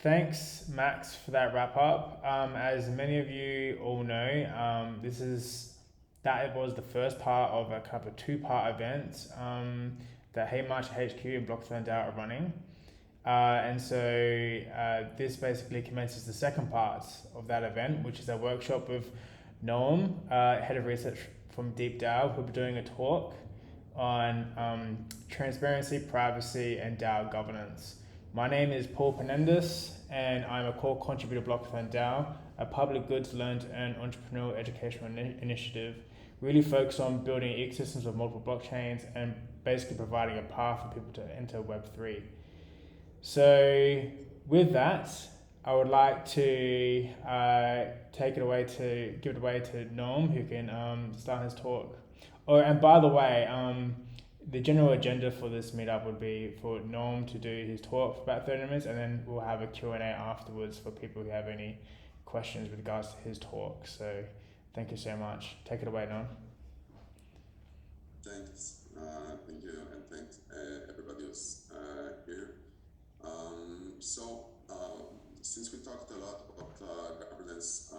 Thanks, Max, for that wrap up. As many of you all know, that was the first part of a kind of a two-part event that Hey March HQ and Blockathon DAO are running. This basically commences the second part of that event, which is a workshop with Noam, head of research from Deep DAO, who'll be doing a talk on transparency, privacy, and DAO governance. My name is Paul Penendis, and I'm a core contributor to Blockathon DAO, a public goods learn to earn entrepreneurial educational initiative, really focused on building ecosystems of multiple blockchains and basically providing a path for people to enter Web3. So with that, I would like to give it away to Noam, who can start his talk. Oh, and by the way, the general agenda for this meetup would be for Noam to do his talk for about 30 minutes, and then we'll have a Q&A afterwards for people who have any questions with regards to his talk. So thank you so much. Take it away, Noam. Thanks. Thank you, and thanks everybody who's here. Since we talked a lot about governance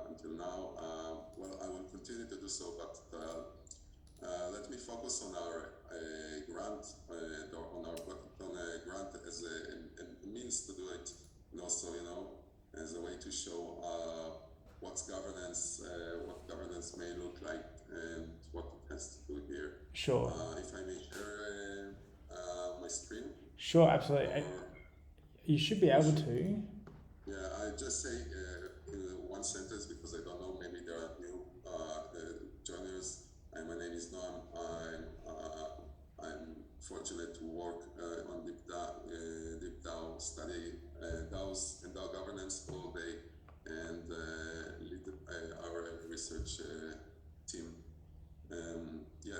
until now, I will continue to do so, but let me focus on our grant, on our Blockathon grant as a means to do it, and also, as a way to show what governance may look like and what it has to do here. Sure. If I may share my screen. Sure, absolutely. You should be able to. Yeah, I just say in one sentence because I don't know, maybe there are new joiners. My name is Noam. I'm fortunate to work on Deep DAO, study DAOs and DAO governance all day, and lead our research team.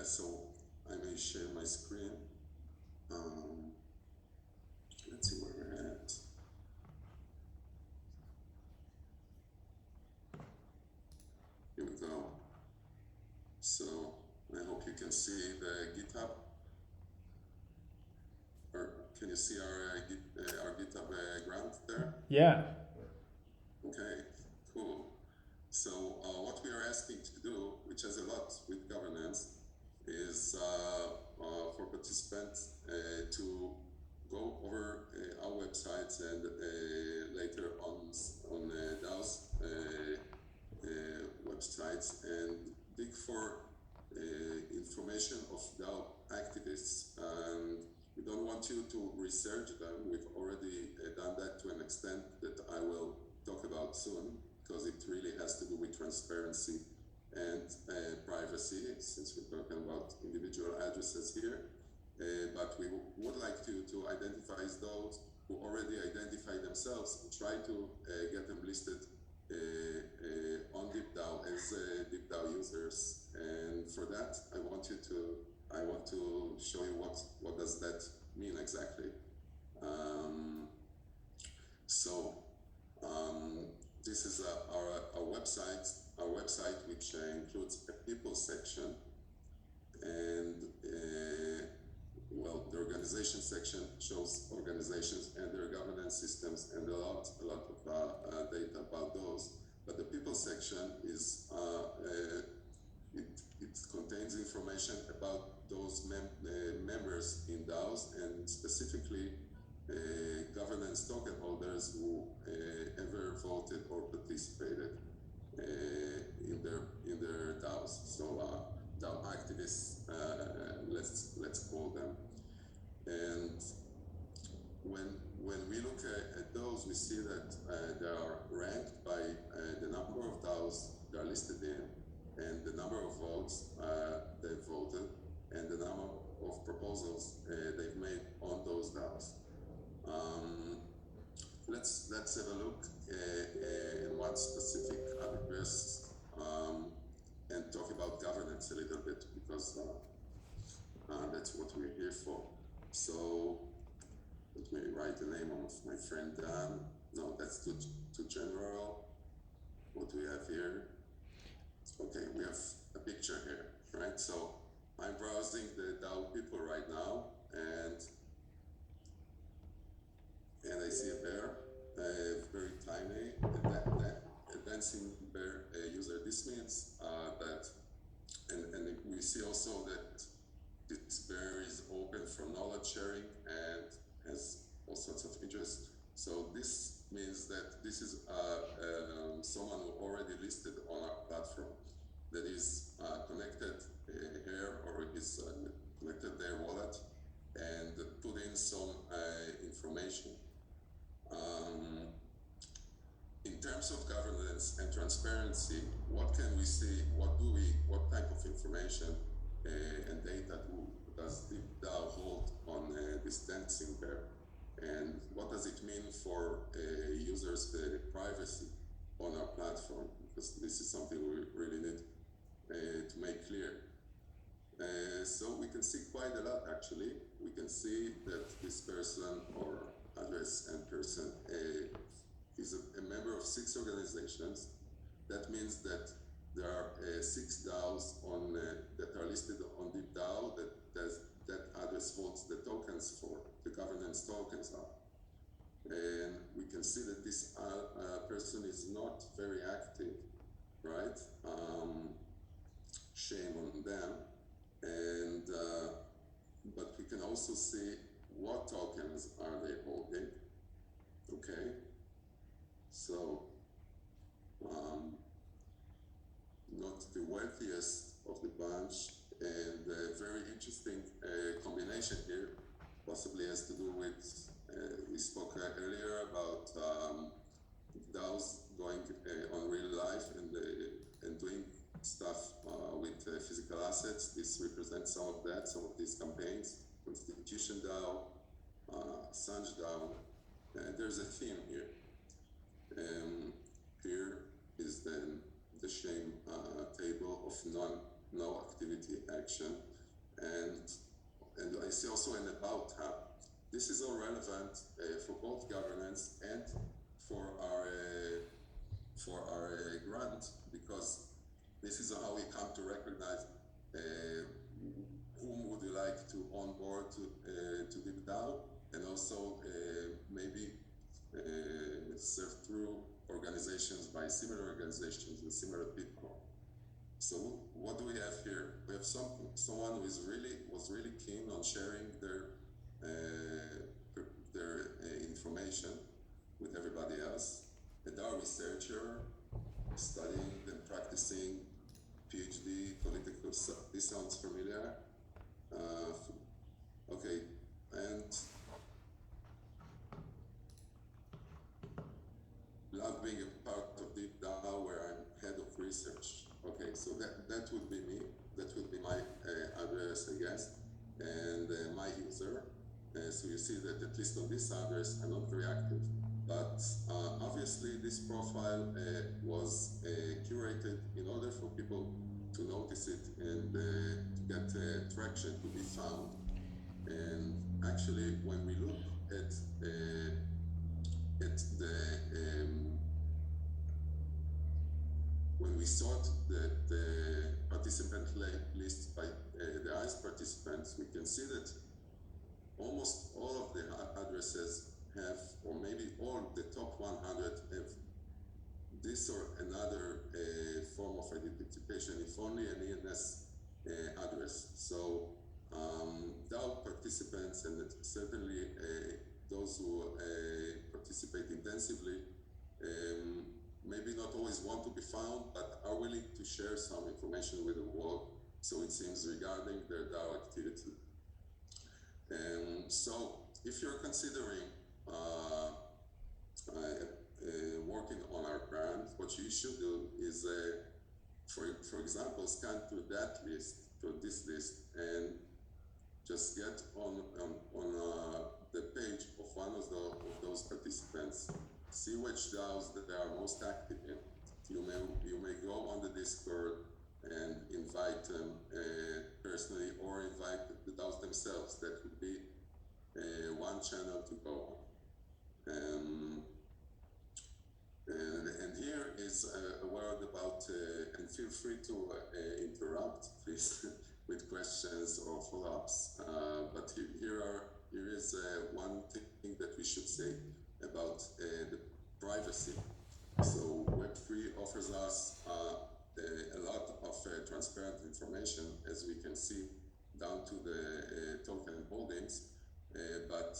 So I may share my screen. Let's see where we're at. Here we go. So I hope you can see the GitHub. Or can you see our GitHub grant there? Yeah. Okay, cool. So what we are asking to do, which has a lot with governance, is for participants to go over our websites and later on DAO's websites and dig for information of DAO activists. And we don't want you to research them. We've already done that to an extent that I will talk about soon, because it really has to do with transparency and privacy, since we're talking about individual addresses here. But we would like to identify those who already identify themselves and try to get them listed on DeepDAO as DeepDAO users. And for that, I want to show you what does that mean exactly. This is our website, which includes a people section, and the organization section shows organizations and their governance systems and a lot of data about those. But the people section is it contains information about those members in DAOs, and specifically governance token holders who ever voted or participated in their DAOs. So DAO activists, let's call them. And when we look at those, we see that they are ranked by the number of DAOs they are listed in, and the number of votes they've voted, and the number of proposals they've made on those DAOs. Let's have a look in one specific address and talk about governance a little bit, because that's what we're here for. So let me write the name of my friend Dan. No, that's too general. What do we have here? Okay, we have a picture here, right? So I'm browsing the DAO People right now, and I see a bear. dancing bear user. This means that, and we see also that this bear is open for knowledge sharing and has all sorts of interests. So this means that this is someone who already listed on our platform, that is connected here, or is connected their wallet and put in some information. In terms of governance and transparency, what can we see? What type of information and data does DAO hold on this dancing bear? And what does it mean for users' privacy on our platform? Because this is something we really need to make clear. So we can see quite a lot, actually. We can see that this person, or address and person, is a member of 6 organizations. That means that there are 6 DAOs that are listed on the DAO that address holds the tokens for, the governance tokens are. And we can see that this person is not very active, right? Shame on them. And but we can also see what tokens are they holding. Okay, so not the wealthiest of the bunch, and a very interesting combination here, possibly has to do with we spoke earlier about DAOs going on real life and doing stuff with physical assets. This represents some of that, some of these campaigns. Constitution DAO, Sanj DAO. There's a theme here. Here is then the shame table of no activity action, and I see also an about tab. This is all relevant for both governance and for our grant, because this is how we come to recognize whom would you like to onboard to the DAO, and also maybe serve through organizations by similar organizations with similar people. So what do we have here? We have someone who was really keen on sharing their information with everybody else. A DAO researcher, studying and practicing PhD, political. This sounds familiar. Okay, and love being a part of the DAO where I'm head of research. Okay, so that would be me. That would be my address, I guess, and my user. So you see that at least on this address, I'm not very active. But obviously, this profile was curated in order for people to notice it and to get traction, to be found. And actually, when we look at the when we sort the participant list by the highest participants, we can see that almost all of the addresses have, or maybe all the top 100 have this or another form of identification, if only an ENS address. So DAO participants, and certainly those who participate intensively, maybe not always want to be found, but are willing to share some information with the world, so it seems, regarding their DAO activity. So if you're considering working on our brand, what you should do is, for example, scan through that list, through this list, and just get on the page of one of those participants, see which DAOs that they are most active in. You may go on the Discord and invite them personally, or invite the DAOs themselves. That would be one channel to go on. And here is a word about, and feel free to interrupt, please, with questions or follow-ups. But here is one thing that we should say about the privacy. So Web Web3 offers us a lot of transparent information, as we can see, down to the token holdings, but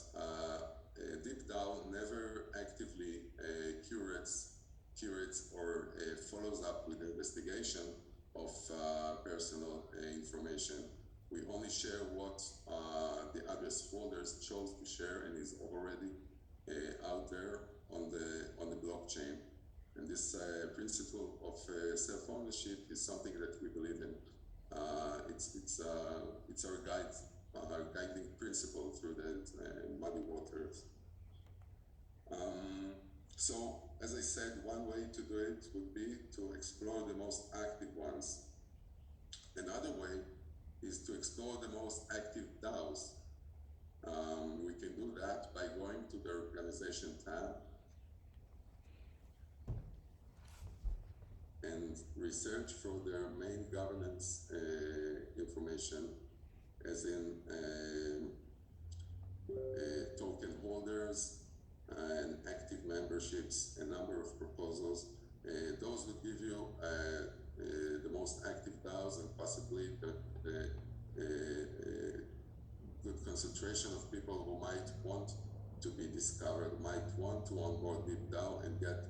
DeepDAO never actively curates or follows up with investigation of personal information. We only share what the address holders chose to share and is already out there on the blockchain. And this principle of self-ownership is something that we believe in. It's our guiding principle through the muddy waters. So, as I said, one way to do it would be to explore the most active ones. Another way is to explore the most active DAOs. We can do that by going to the organization tab and research for their main governance information, as in token holders and active memberships, a number of proposals. Those would give you the most active DAOs and possibly the good concentration of people who might want to be discovered, might want to onboard DeepDAO and get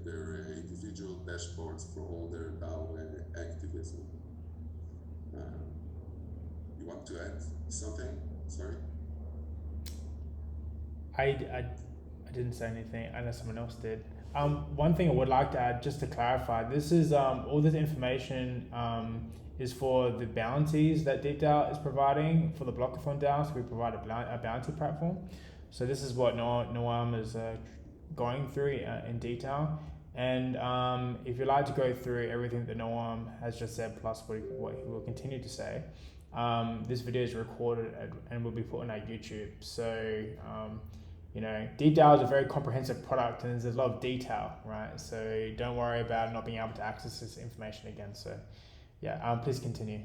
their individual dashboards for all their DAO activism. You want to add something? Sorry? I didn't say anything. I know someone else did. One thing I would like to add, just to clarify, this is all this information is for the bounties that DeepDAO is providing for the Blockathon DAO. So we provide a bounty platform. So this is what Noam is going through in detail. And if you'd like to go through everything that Noam has just said, plus what he will continue to say, this video is recorded and will be put on our YouTube. So, DeepDAO is a very comprehensive product and there's a lot of detail, right? So don't worry about not being able to access this information again. So yeah, please continue.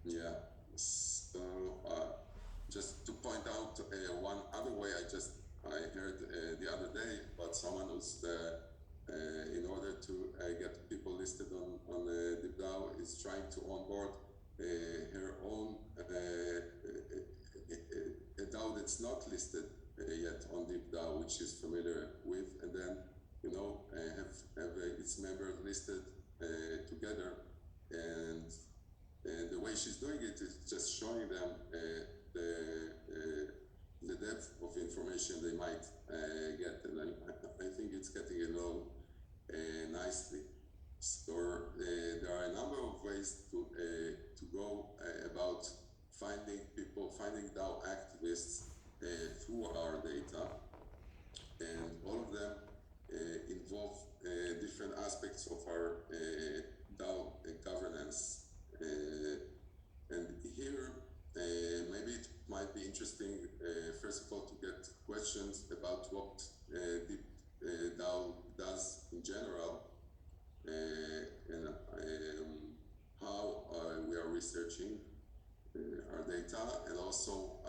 Yeah, so just to point out one other way I heard the other day about someone who's in order to get people listed on the DAO is trying to onboard her own a DAO that's not listed yet on DeepDAO, which she's familiar with, and then have its members listed together, and the way she's doing it is just showing them the depth of information they might get, and I think it's getting along nicely. So there are a number of ways to go about finding DAO activists through our data, and all of them involve different aspects of our DAO governance. And here, maybe it might be interesting, first of all, to get questions about what DAO does in general, and how we are researching our data, and also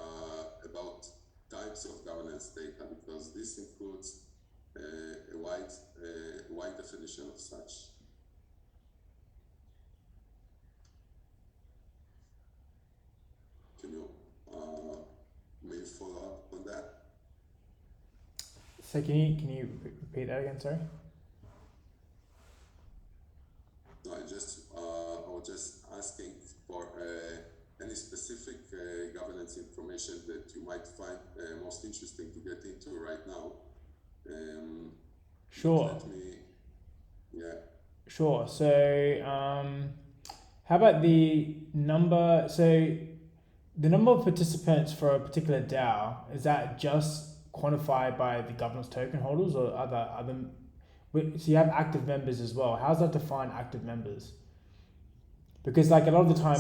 about types of governance data, because this includes a wide definition of such. Can you maybe follow up on that? So can you repeat that again? Sorry. No, I was just asking for any specific governance information that you might find most interesting to get into right now. Sure. Yeah. Sure. So, how about the number? So, the number of participants for a particular DAO, is that just quantified by the governance token holders, or other? So you have active members as well. How's that define active members? Because like a lot of the time,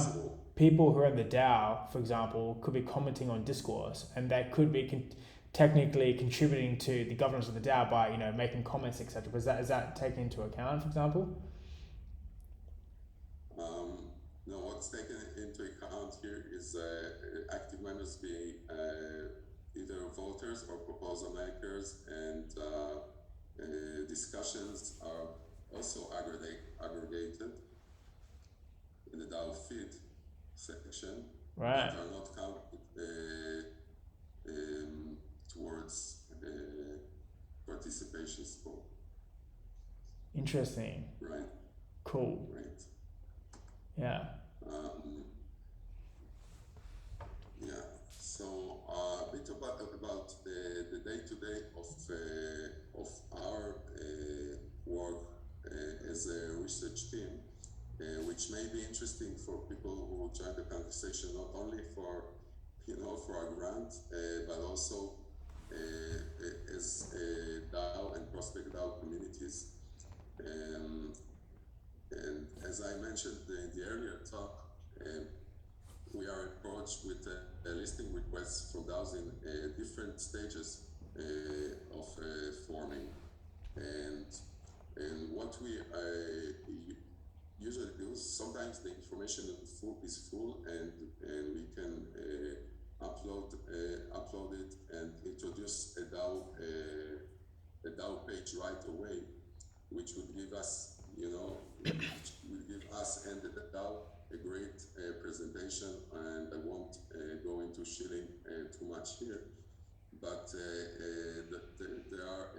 people who are in the DAO, for example, could be commenting on discourse, and that could be technically contributing to the governance of the DAO by making comments, etc. But is that taken into account, for example? No, what's taken into account here is active members being either voters or proposal makers, and discussions are also aggregated in the DAO feed section, Right. but are not counted towards participation score. Interesting. Right. Cool. Right. Yeah. Yeah. So a bit about the day-to-day of our work as a research team, which may be interesting for people who join the conversation, not only for for our grant, but also as DAO and prospect DAO communities. And as I mentioned in the earlier talk, we are approached with listing requests from DAOs in different stages of forming. And what we usually do, sometimes the information is full and we can upload it and introduce a DAO page right away, which would give us, which will give us and the DAO a great presentation, and I won't go into shilling too much here. But there are,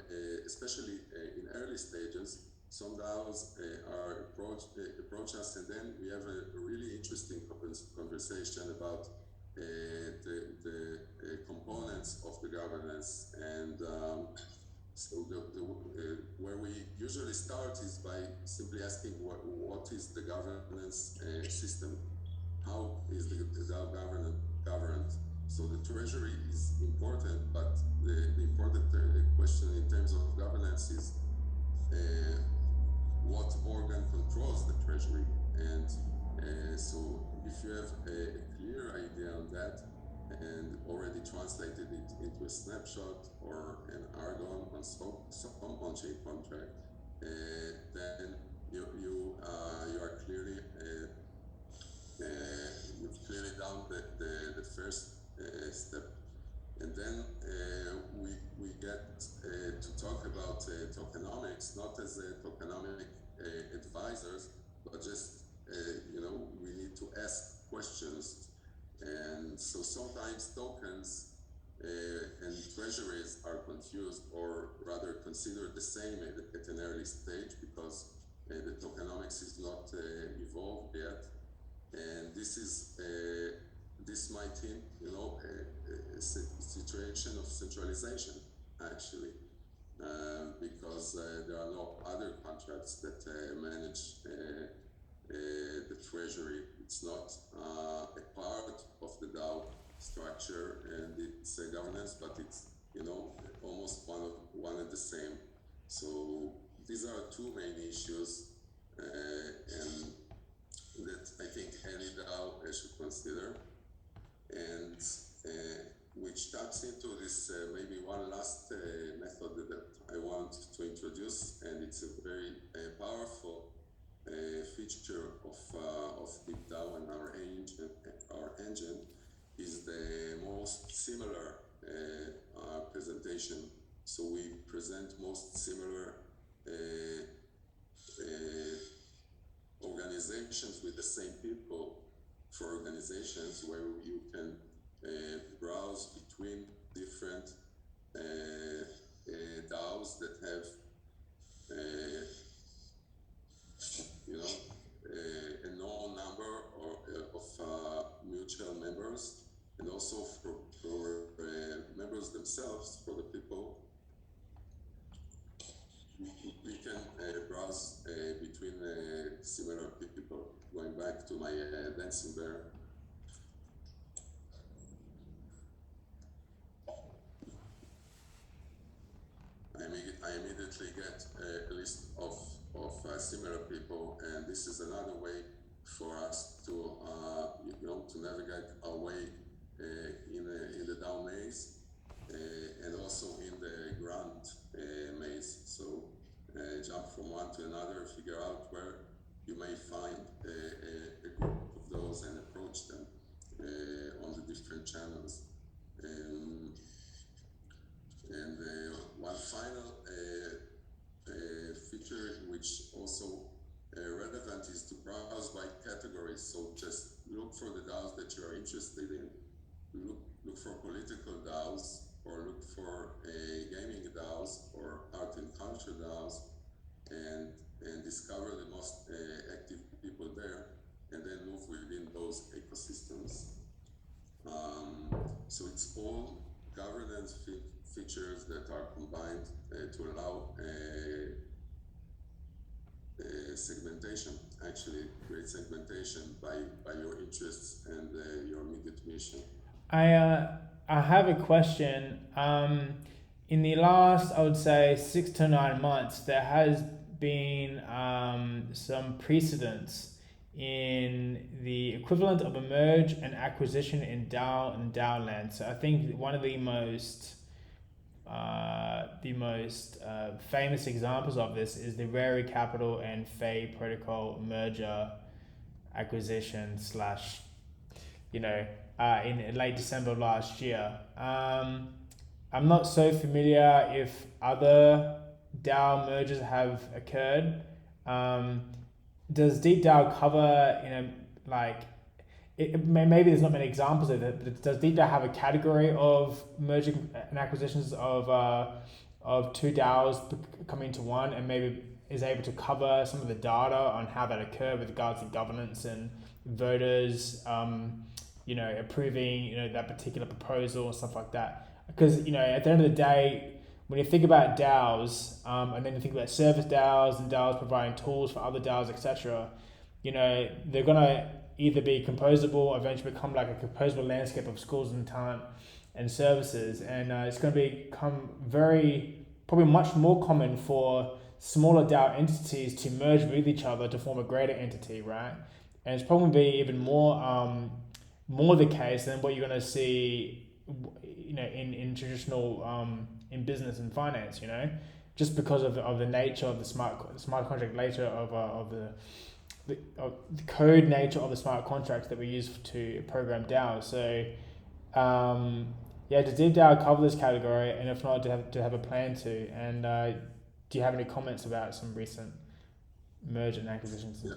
especially in early stages, some DAOs approach us, and then we have a really interesting conversation about the components of the governance. And so where we usually start is by simply asking what is the governance system? How is the DAO governed? So the treasury is important, but the important question in terms of governance is what organ controls the treasury? And so if you have a clear idea on that and already translated it into a snapshot or an Argon on some on-chain contract, then you are clearly you've clearly done the first step. And then we get to talk about tokenomics, not as tokenomic advisors, but just we need to ask questions. And so sometimes tokens and treasuries are confused, or rather considered the same at an early stage, because the tokenomics is not evolved yet. And this might hint, a situation of centralization, actually, because there are no other contracts that manage the treasury. It's not a part of the DAO structure and its governance, but it's almost one and the same. So these are two main issues, and that I think any DAO should consider, and which taps into this maybe one last method that I want to introduce, and it's a very powerful feature of Deep DAO and our engine is the most similar presentation. So we present most similar organizations with the same people for organizations, where you can browse between different DAOs that have a known number of mutual members, and also for members themselves, for the people. We can browse between similar people. Going back to my dancing bear. I immediately get a list of similar people, and this is another way for us to to navigate our way in the DAO maze, and also in the grant maze. So jump from one to another, figure out where you may find a group of those and approach them on the different channels. And one final which also relevant is to browse by categories. So just look for the DAOs that you are interested in. Look for political DAOs, or look for gaming DAOs or art and culture DAOs, and discover the most active people there, and then move within those ecosystems. So it's all governance features that are combined to allow segmentation, actually great segmentation by your interests and your immediate mission. I have a question. In the last, I would say, 6 to 9 months, there has been some precedents in the equivalent of a merge and acquisition in DAO and DAO land. So I think one of the most famous examples of this is the Rary Capital and Fey Protocol merger acquisition slash, in late December of last year. I'm not so familiar if other DAO mergers have occurred. Does Deep DAO cover, maybe there's not many examples of it, but does Deep DAO have a category of merging and acquisitions of two DAOs coming into one, and maybe is able to cover some of the data on how that occurred with regards to governance and voters, approving, that particular proposal and stuff like that? Because, at the end of the day, when you think about DAOs, and then you think about service DAOs and DAOs providing tools for other DAOs, etc., they're going to either be composable or eventually become like a composable landscape of schools and talent and services. And it's going to become probably much more common for smaller DAO entities to merge with each other to form a greater entity, right? And it's probably even more the case than what you're going to see, in traditional in business and finance, just because of the nature of the smart contract nature of the code nature of the smart contracts that we use to program DAOs. So, does Deep DAO cover this category? And if not, do you have a plan to? And do you have any comments about some recent merger and acquisitions? Yeah.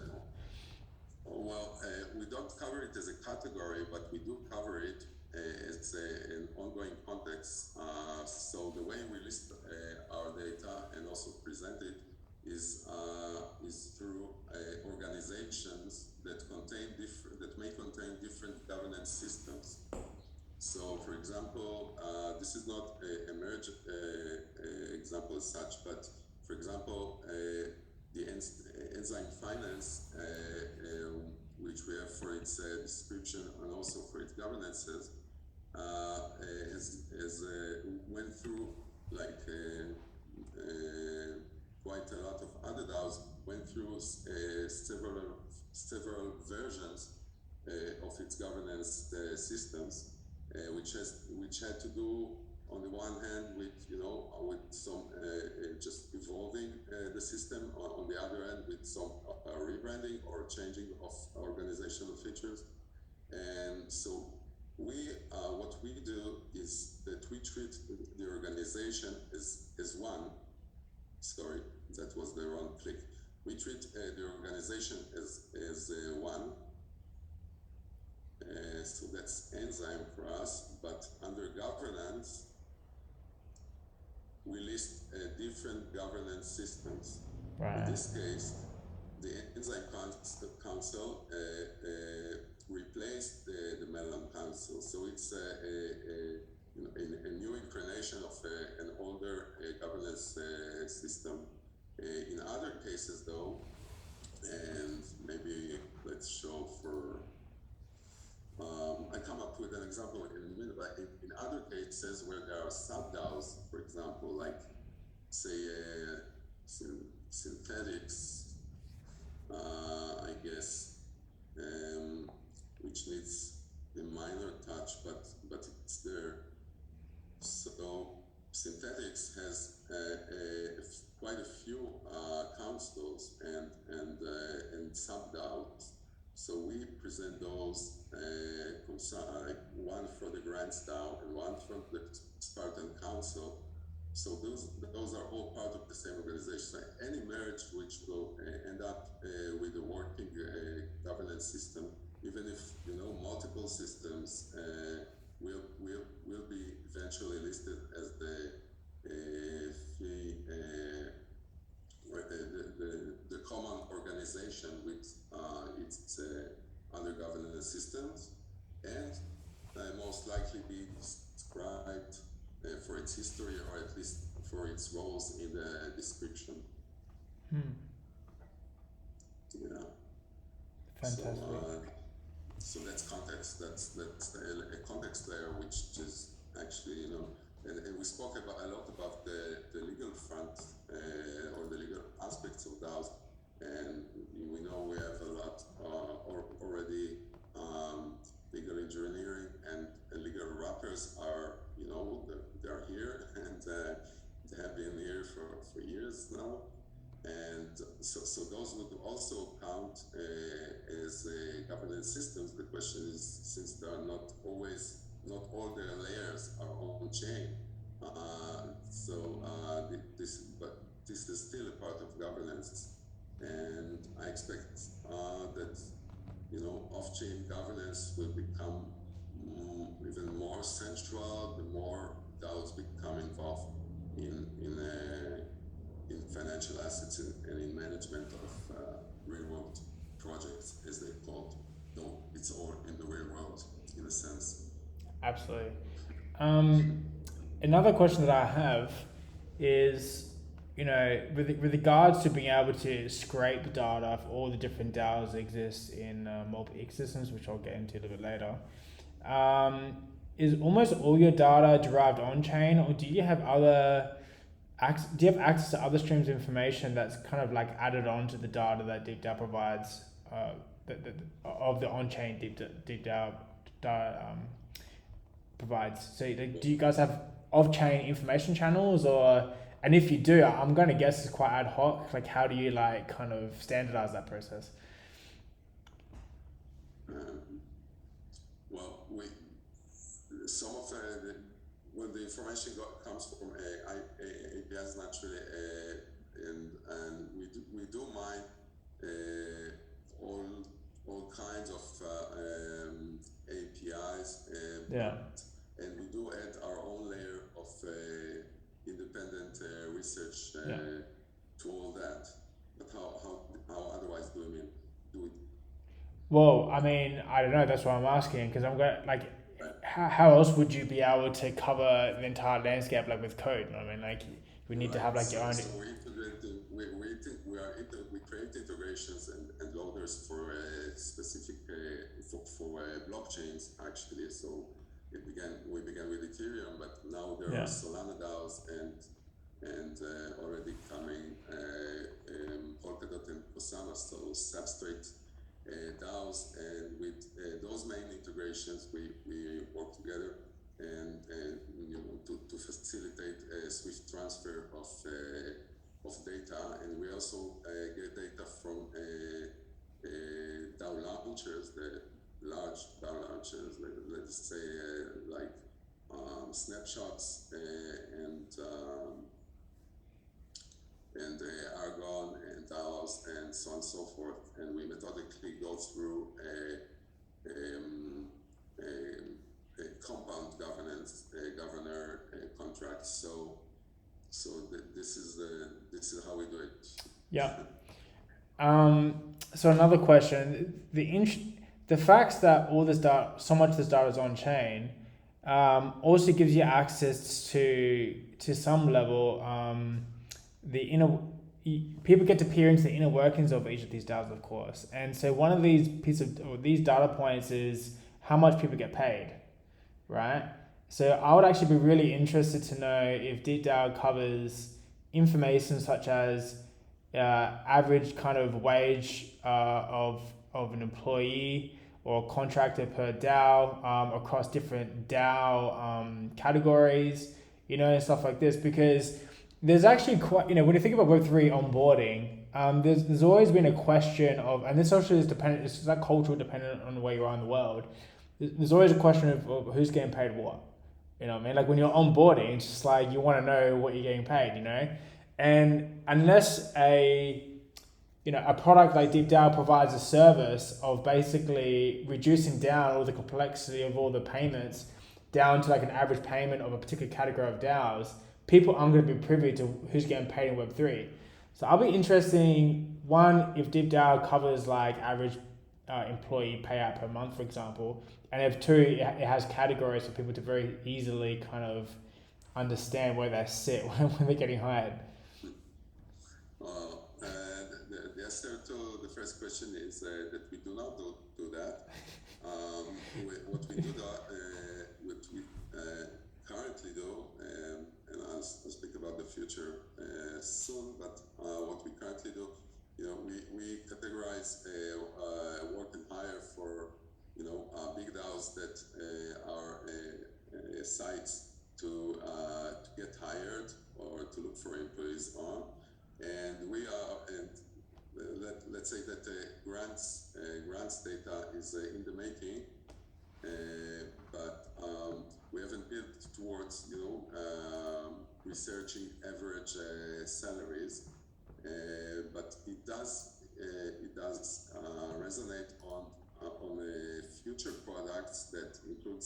Well, we don't cover it as a category, but we do cover it as an ongoing context. So the way we list our data and also present it is through organizations that may contain different governance systems. So, for example, this is not a merge example as such, but for example, the Enzyme Finance, which we have for its description and also for its governances, went through quite a lot of other DAOs, went through several versions of its governance systems, which had to do, on the one hand, with some just evolving the system, on the other hand with some rebranding or changing of organizational features. And so what we do is that we treat the organization as one. Sorry, that was the wrong click. We treat the organization as one. So that's Enzyme for us, but under governance, we list different governance systems. Right. In this case, the Enzyme Council replaced the Melon Council. So it's a new incarnation of an older governance system. In other cases, though, and maybe let's show for, I come up with an example in a minute, but in other cases where there are sub-DAOs, for example, like, say, synthetics, I guess, which needs a minor touch, but it's there. So synthetics has quite a few councils and sub-DAOs. So we present those, one for the Grants DAO and one from the Spartan Council, So those are all part of the same organization. Any merge which will end up with a working governance system, even if multiple systems will be eventually listed as the common organization with its other governance systems, and most likely be described for its history, or at least for its roles in the description. Yeah. Fantastic. So that's context. That's a context layer, which is actually and we spoke a lot about the legal front or the legal aspects of DAOs, and we know we have a lot already. Legal engineering and legal wrappers are they're here, and they have been here for years now, and so those would also count as governance systems. The question is, since they are not all their layers are on chain, this is still a part of governance, and I expect that off-chain governance will become even more central the more DAOs become involved in financial assets and in management of real-world projects, as they call it. Though it's all in the real world, in a sense. Absolutely. Another question that I have is, with regards to being able to scrape data for all the different DAOs that exist in multiple ecosystems, which I'll get into a little bit later, is almost all your data derived on chain, or do you have access to other streams of information that's kind of like added on to the data that DeepDAO provides, of the on-chain DeepDAO provides? So do you guys have off-chain information channels, and if you do, I'm going to guess it's quite ad hoc. Like, how do you kind of standardize that process? Well, some of when the information comes from APIs naturally, and we do mine all kinds of APIs, and we do add our own layer of independent research to all that. But how otherwise do it? Well, I mean, I don't know. That's what I'm asking, because I'm going how else would you be able to cover the entire landscape with code? I mean, we need to have your own. So we create integrations and loaders for specific for blockchains actually. So we began with Ethereum, but now there are Solana DAOs and already coming Polkadot and Osama, so substrate DAOs, and with those main integrations we work together and to facilitate a swift transfer of data, and we also get data from DAO launchers, the large DAO launchers, let's say snapshots and Argon and DAOs and so on and so forth, and we methodically go through a compound governor contract. So this is how we do it. Yeah. So another question: the facts that all this data, so much of this data is on chain, also gives you access to some level people get to peer into the inner workings of each of these DAOs, of course. And so one of these these data points is how much people get paid, right? So I would actually be really interested to know if DeepDAO covers information such as average kind of wage of an employee or contractor per DAO across different DAO categories, and stuff like this, because there's actually quite, when you think about Web3 onboarding, there's always been a question of, and this also is dependent, it's cultural dependent on where you are in the world. There's always a question of who's getting paid what, You know what I mean? Like when you're onboarding, it's just like you want to know what you're getting paid, you know? And unless a product like DeepDAO provides a service of basically reducing down all the complexity of all the payments down to like an average payment of a particular category of DAOs, people aren't going to be privy to who's getting paid in Web3. So I'll be interesting, one, if DeepDAO covers like average employee payout per month, for example, and if two, it has categories for people to very easily kind of understand where they sit when they're getting hired. The answer to the first question is that we do not do that. What we do, what we currently do, and I'll speak about the future soon, but what we currently do, we categorize work and hire for, big DAOs that are sites to get hired or to look for employees on. And we are, and let's say that grants data is in the making, but we haven't built towards researching average salaries, but it does resonate on future products that include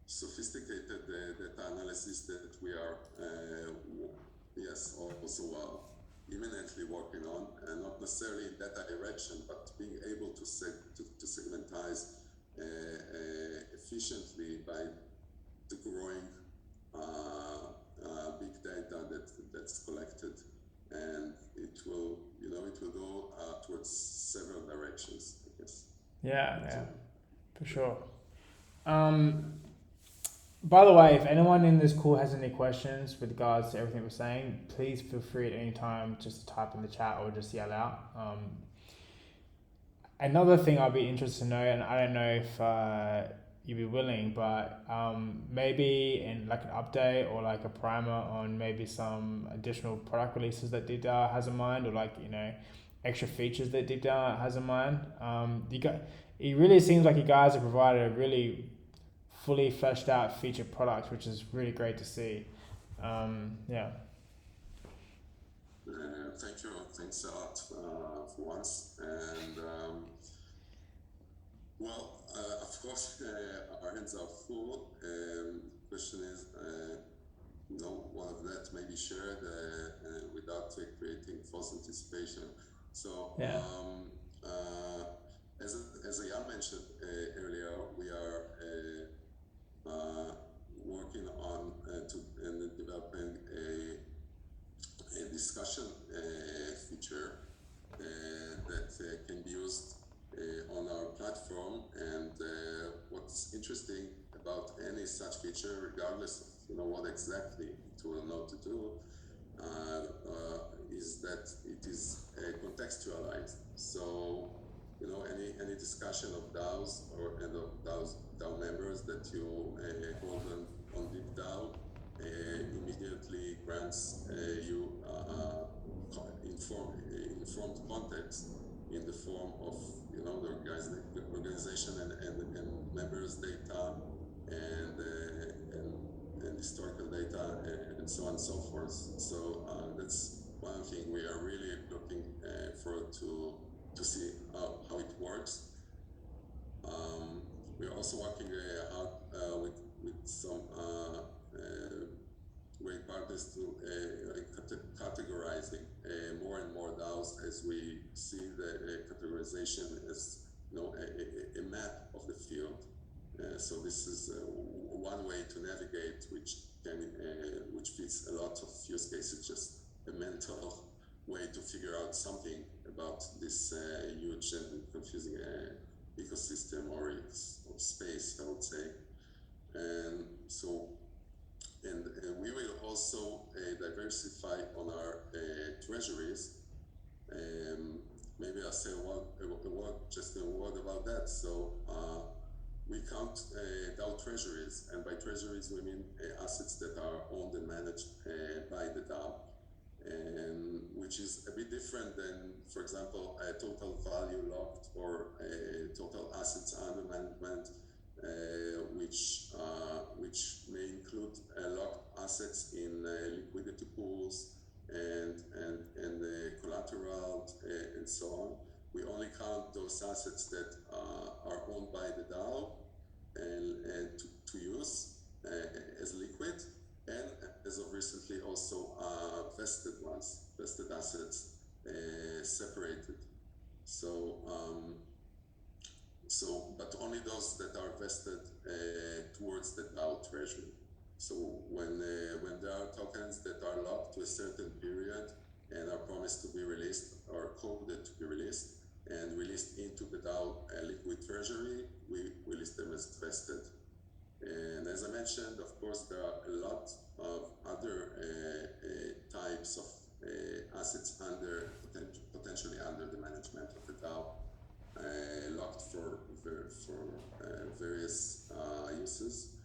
sophisticated data analysis that we are also imminently working on, and not necessarily in that direction, but being able to segmentize efficiently by the growing big data that's collected, and it will go towards several directions, I guess. Yeah, for sure. By the way, if anyone in this call has any questions with regards to everything we're saying, please feel free at any time just to type in the chat or just yell out. Another thing I'd be interested to know, and I don't know if you'd be willing, but maybe in like an update or like a primer on maybe some additional product releases that DeepDAO has in mind, or like extra features that DeepDAO has in mind. It really seems like you guys have provided a really fully fleshed out featured product, which is really great to see. Thank you. Thanks a lot for once. And of course, our hands are full. Question is, one of that may be shared without creating false anticipation. So, as Ayaan mentioned earlier, we are working on and developing a discussion feature that can be used on our platform. And what's interesting about any such feature, regardless of what exactly it will know to do, is that it is contextualized. So any discussion of DAOs and of DAO members that you hold on DeepDAO immediately grants you informed context in the form of the organization and members data and historical data and so on and so forth. So that's one thing we are really looking forward to see how it works. We're also working hard with some great partners to categorizing more and more DAOs, as we see the categorization as a map of the field. So this is one way to navigate, which fits a lot of use cases, just a mental way to figure out something about this huge and confusing ecosystem or space, I would say. And so, and we will also diversify on our treasuries. Maybe I'll say just a word about that. So we count DAO treasuries, and by treasuries we mean assets that are owned and managed by the DAO, and which is a bit different than, for example, a total value locked or total assets under management which may include locked assets in liquidity pools and collateral and so on. We only count those assets that are owned by the DAO and to use as liquid, and as of recently also vested assets separated. But only those that are vested towards the DAO treasury. So when there are tokens that are locked to a certain period and are promised to be released or coded to be released and released into the DAO liquid treasury, we list them as vested. And as I mentioned, of course, there are a lot of other types of assets potentially under the management of the DAO, locked for various uses.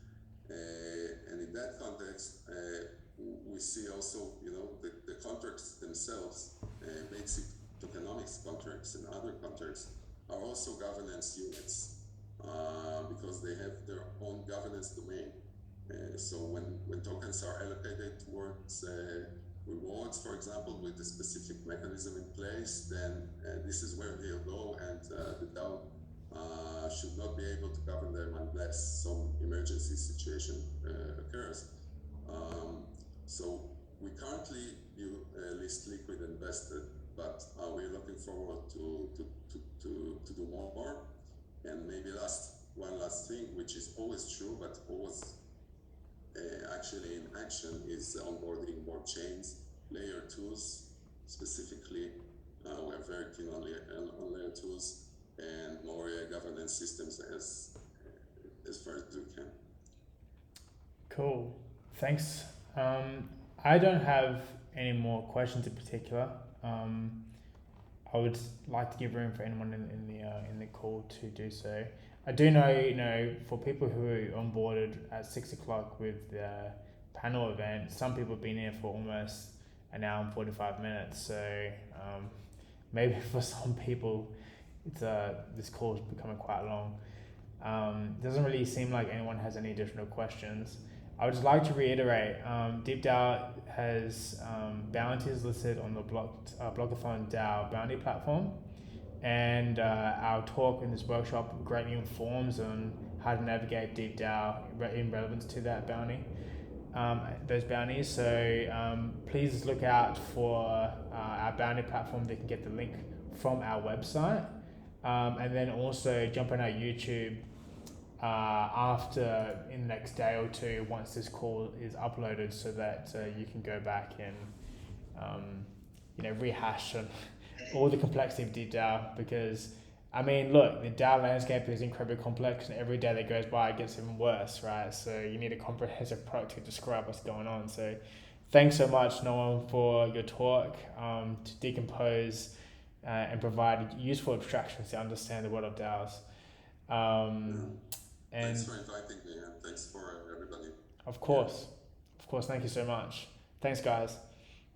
And in that context, we see also, the contracts themselves, basic tokenomics contracts and other contracts, are also governance units because they have their own governance domain. So when tokens are allocated towards rewards, for example, with a specific mechanism in place, then this is where they'll go, and the DAO should not be able to govern them unless some emergency situation occurs. So we currently list liquid and vested, but we're looking forward to do more. And maybe one last thing, which is always true, but always actually in action, is onboarding more chains, layer 2s specifically. We're very keen on layer 2s and more governance systems as far as we can. Cool. Thanks. I don't have any more questions in particular. I would like to give room for anyone in the call to do so. I do know, for people who are onboarded at 6 o'clock with the panel event, some people have been here for almost an hour and 45 minutes. So maybe for some people, it's this call is becoming quite long. Doesn't really seem like anyone has any additional questions. I would just like to reiterate, DeepDAO has bounties listed on the Blockathon DAO bounty platform, and our talk in this workshop greatly informs on how to navigate DeepDAO in relevance to that bounty, those bounties. So please look out for our bounty platform. They can get the link from our website, and then also jump on our YouTube after in the next day or two once this call is uploaded, so that you can go back and rehash on all the complexity of DAO, because I mean, look, the DAO landscape is incredibly complex, and every day that goes by it gets even worse, right? So you need a comprehensive product to describe what's going on. So thanks so much, Noam, for your talk, to decompose and provide useful abstractions to understand the world of DAOs. And thanks for inviting me, and thanks for everybody. Of course. Thank you so much. Thanks, guys.